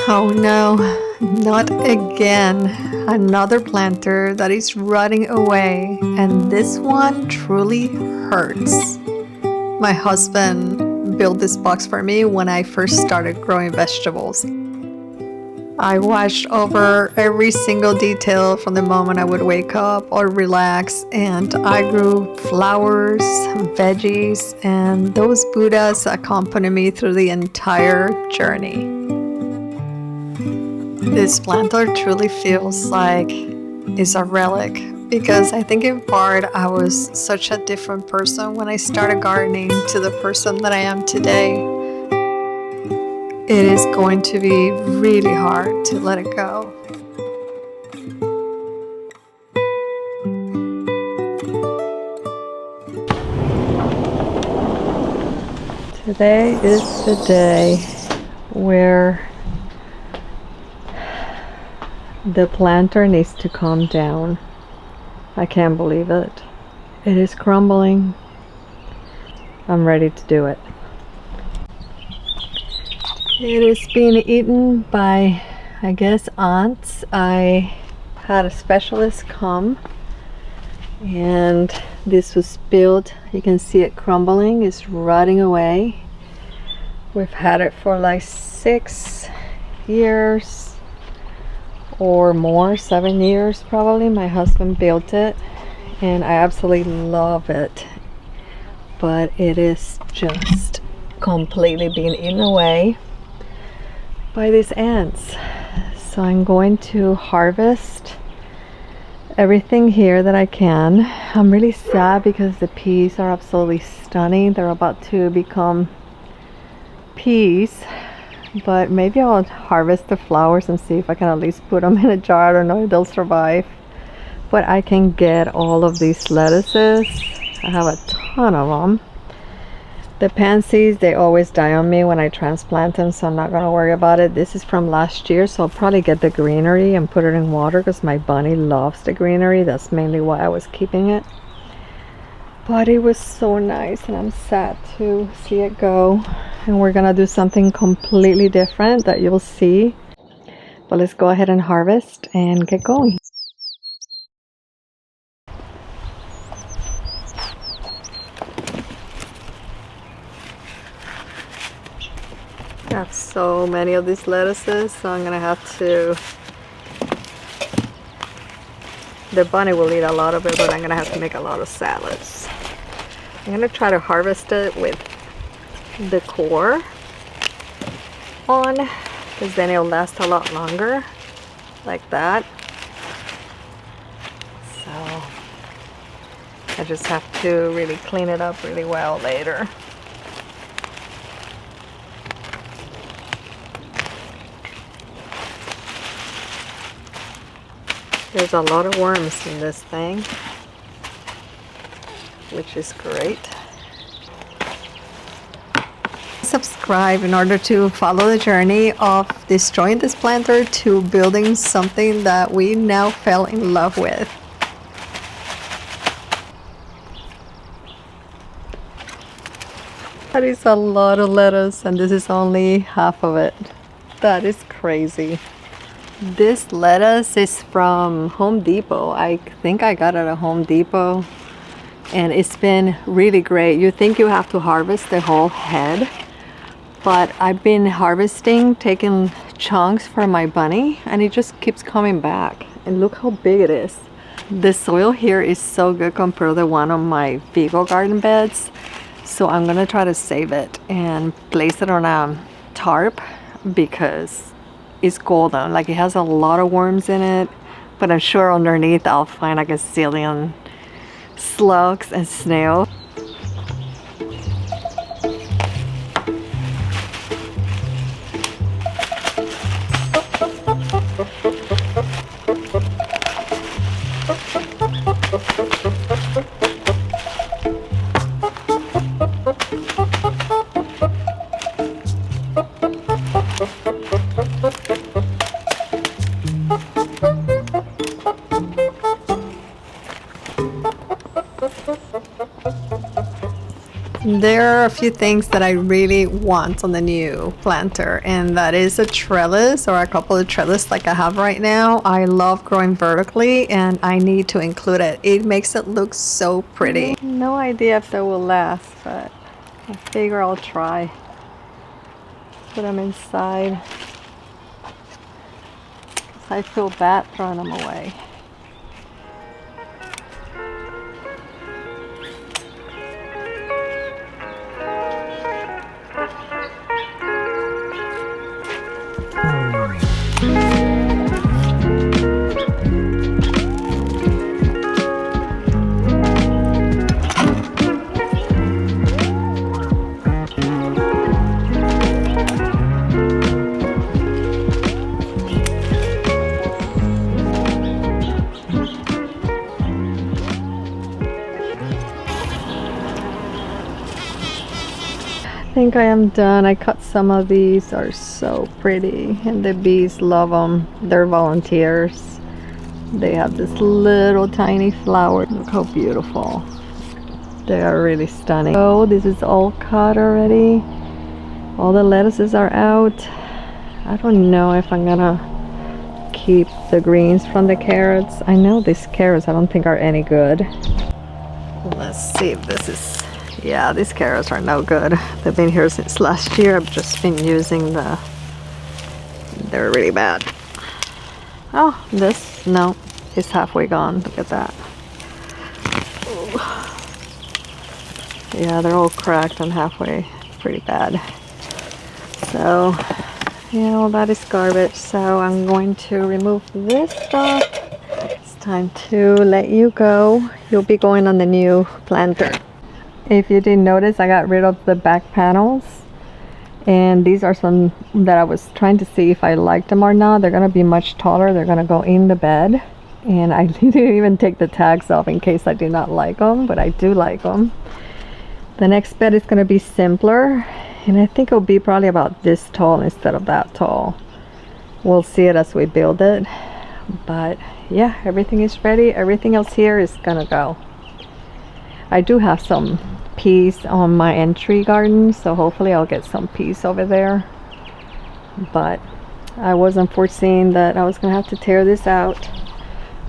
Oh no, not again. Another planter that is rotting away, and this one truly hurts. My husband built this box for me when I first started growing vegetables. I watched over every single detail from the moment I would wake up or relax, and I grew flowers, veggies, and those Buddhas accompany me through the entire journey. This planter truly feels like it's a relic because I think in part I was such a different person when I started gardening to the person that I am today. It is going to be really hard to let it go. Today is the day where the planter needs to calm down. I can't believe it. It is crumbling. I'm ready to do it. It is being eaten by, I guess, ants. I had a specialist come and this was built. You can see it crumbling. It's rotting away. We've had it for like 6 years or more, 7 years probably. My husband built it and I absolutely love it, but it is just completely being eaten away by these ants. So I'm going to harvest everything here that I can. I'm really sad because the peas are absolutely stunning. They're about to become peas, but maybe I'll harvest the flowers and see if I can at least put them in a jar. I don't know if they'll survive, but I can get all of these lettuces. I have a ton of them. The pansies, they always die on me when I transplant them, so I'm not going to worry about it. This is from last year, so I'll probably get the greenery and put it in water because my bunny loves the greenery. That's mainly why I was keeping it. But it was so nice and I'm sad to see it go. And we're gonna do something completely different that you'll see. But let's go ahead and harvest and get going. I have so many of these lettuces, so I'm gonna have to... The bunny will eat a lot of it, but I'm gonna have to make a lot of salads. I'm gonna try to harvest it with the core on, because then it'll last a lot longer, like that. So I just have to really clean it up really well later. There's a lot of worms in this thing, which is great. Subscribe in order to follow the journey of destroying this planter to building something that we now fell in love with. That is a lot of lettuce and this is only half of it. That is crazy. This lettuce is from Home Depot. I think I got it at Home Depot and it's been really great. You think you have to harvest the whole head, but I've been harvesting, taking chunks for my bunny and it just keeps coming back. And look how big it is. The soil here is so good compared to the one on my Vigo garden beds. So I'm gonna try to save it and place it on a tarp because it's golden. Like it has a lot of worms in it, but I'm sure underneath I'll find like a zillion slugs and snails. There are a few things that I really want on the new planter, and that is a trellis or a couple of trellis like I have right now. I love growing vertically and I need to include it. It makes it look so pretty. No idea if they will last, but I figure I'll try. Put them inside. I feel bad throwing them away. I think I am done. I cut some of these, are so pretty, and the bees love them. They're volunteers. They have this little tiny flower. Look how beautiful. They are really stunning. Oh, this is all cut already. All the lettuces are out. I don't know if I'm gonna keep the greens from the carrots. I know these carrots I don't think are any good. Let's see if this is... Yeah, these carrots are no good. They've been here since last year. I've just been using the... They're really bad. Oh, this, no, it's halfway gone. Look at that. Ooh. Yeah, they're all cracked and halfway. Pretty bad. So, yeah, all that is garbage. So I'm going to remove this stuff. It's time to let you go. You'll be going on the new planter. If you didn't notice, I got rid of the back panels, and these are some that I was trying to see if I liked them or not. They're gonna be much taller. They're gonna go in the bed, and I didn't even take the tags off in case I did not like them, but I do like them. The next bed is gonna be simpler, and I think it'll be probably about this tall instead of that tall. We'll see it as we build it, but yeah, everything is ready. Everything else here is gonna go. I do have some peas on my entry garden, so hopefully I'll get some peas over there. But I wasn't foreseeing that I was gonna have to tear this out.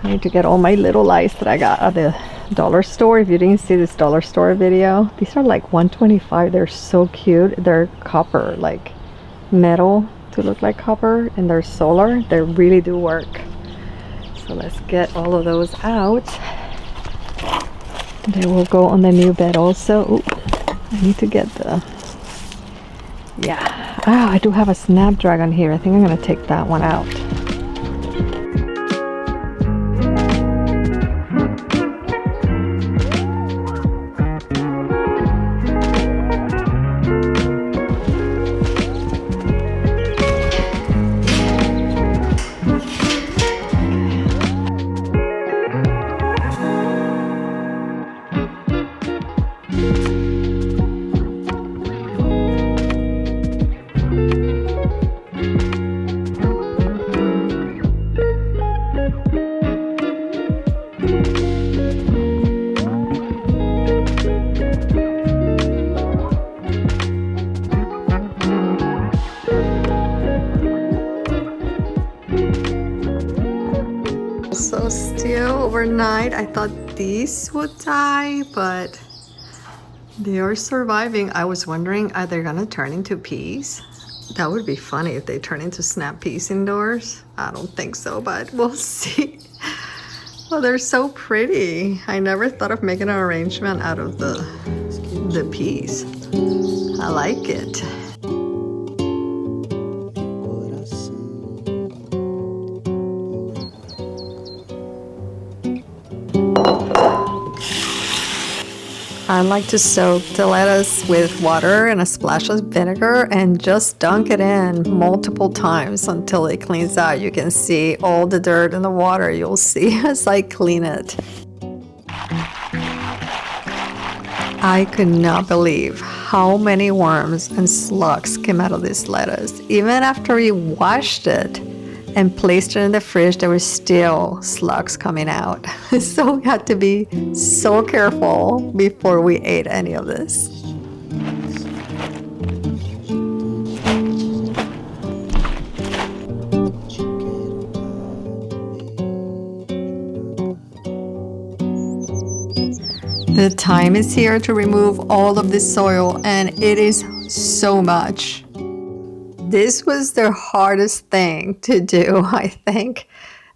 I need to get all my little lights that I got at the dollar store. If you didn't see this dollar store video, these are like $1.25. They're so cute. They're copper, like metal to look like copper, and they're solar. They really do work. So let's get all of those out. They will go on the new bed also. Ooh, I need to get the... Yeah. Ah, I do have a snapdragon here. I think I'm gonna take that one out. So still overnight, I thought these would die, but they are surviving. I was wondering, are they gonna turn into peas? That would be funny if they turn into snap peas indoors. I don't think so, but we'll see. Well, they're so pretty. I never thought of making an arrangement out of the peas. I like it. I like to soak the lettuce with water and a splash of vinegar and just dunk it in multiple times until it cleans out. You can see all the dirt in the water. You'll see as I clean it. I could not believe how many worms and slugs came out of this lettuce. Even after we washed it and placed it in the fridge, there were still slugs coming out. So we had to be so careful before we ate any of this. The time is here to remove all of this soil, and it is so much. This was the hardest thing to do, I think.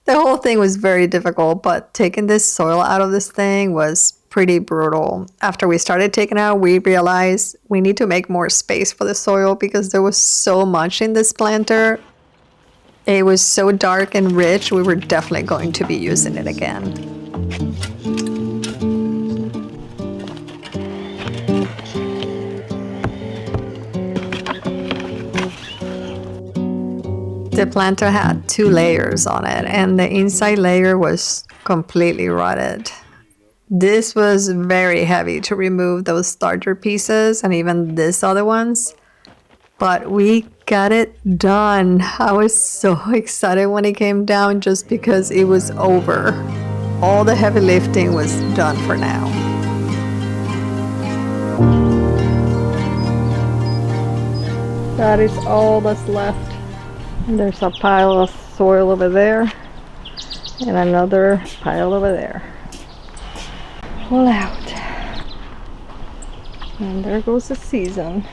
The whole thing was very difficult, but taking this soil out of this thing was pretty brutal. After we started taking out, we realized we need to make more space for the soil because there was so much in this planter. It was so dark and rich, we were definitely going to be using it again. The planter had 2 layers on it, and the inside layer was completely rotted. This was very heavy to remove those starter pieces and even these other ones, but we got it done. I was so excited when it came down just because it was over. All the heavy lifting was done for now. That is all that's left. There's a pile of soil over there and another pile over there. Pull out. And there goes the season.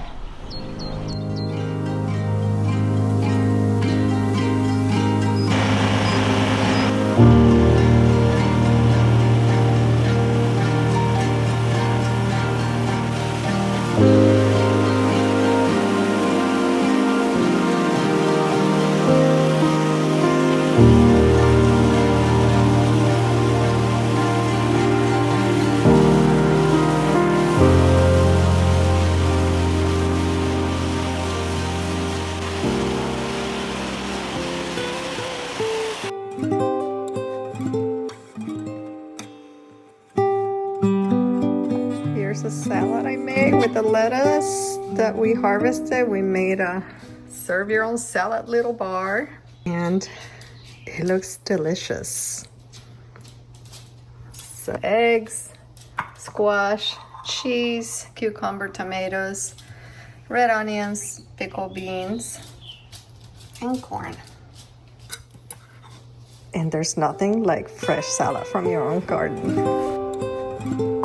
Here's a salad I made with the lettuce that we harvested. We made a serve your own salad little bar, and it looks delicious. So eggs, squash, cheese, cucumber, tomatoes, red onions, pickled beans, and corn. And there's nothing like fresh salad from your own garden.